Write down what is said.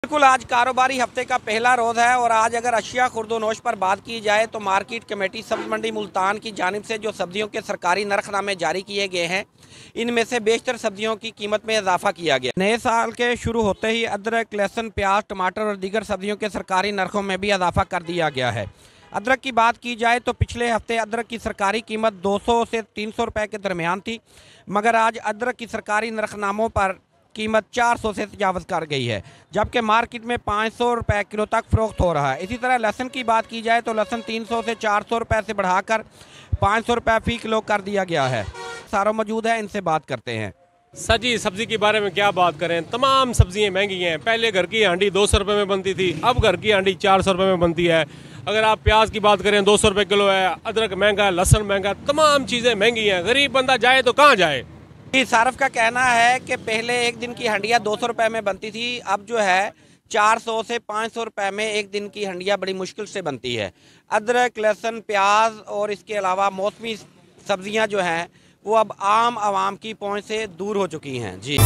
बिल्कुल, आज कारोबारी हफ्ते का पहला रोज़ है और आज अगर अशिया खुर्दोनोश पर बात की जाए तो मार्केट कमेटी सब्ज़ मंडी मुल्तान की जानिब से जो सब्जियों के सरकारी नरखनामे जारी किए गए हैं, इनमें से बेशतर सब्जियों की कीमत में इजाफा किया गया। नए साल के शुरू होते ही अदरक, लहसुन, प्याज, टमाटर और दीगर सब्जियों के सरकारी नरखों में भी इजाफा कर दिया गया है। अदरक की बात की जाए तो पिछले हफ्ते अदरक की सरकारी कीमत 200 से 300 रुपये के दरमियान थी, मगर आज अदरक की सरकारी नरखनामों पर कीमत 400 से तजावज़ कर गई है, जबकि मार्केट में 500 रुपये किलो तक फ़रोख्त हो रहा है। इसी तरह लहसुन की बात की जाए तो लहसुन 300 से 400 रुपये से बढ़ाकर 500 रुपये फ़ी किलो कर दिया गया है। सारों मौजूद है, इनसे बात करते हैं। सजी सब्जी के बारे में क्या बात करें, तमाम सब्जियां महंगी हैं। पहले घर की हांडी 200 रुपये में बनती थी, अब घर की हांडी 400 रुपये में बनती है। अगर आप प्याज की बात करें 200 रुपये किलो है, अदरक महंगा है, लहसुन महंगा, तमाम चीज़ें महंगी हैं। गरीब बंदा जाए तो कहाँ जाए। सारफ का कहना है कि पहले एक दिन की हंडिया 200 रुपये में बनती थी, अब जो है 400 से 500 रुपये में एक दिन की हंडिया बड़ी मुश्किल से बनती है। अदरक, लहसुन, प्याज और इसके अलावा मौसमी सब्जियां जो हैं वो अब आम आवाम की पहुंच से दूर हो चुकी हैं। जी।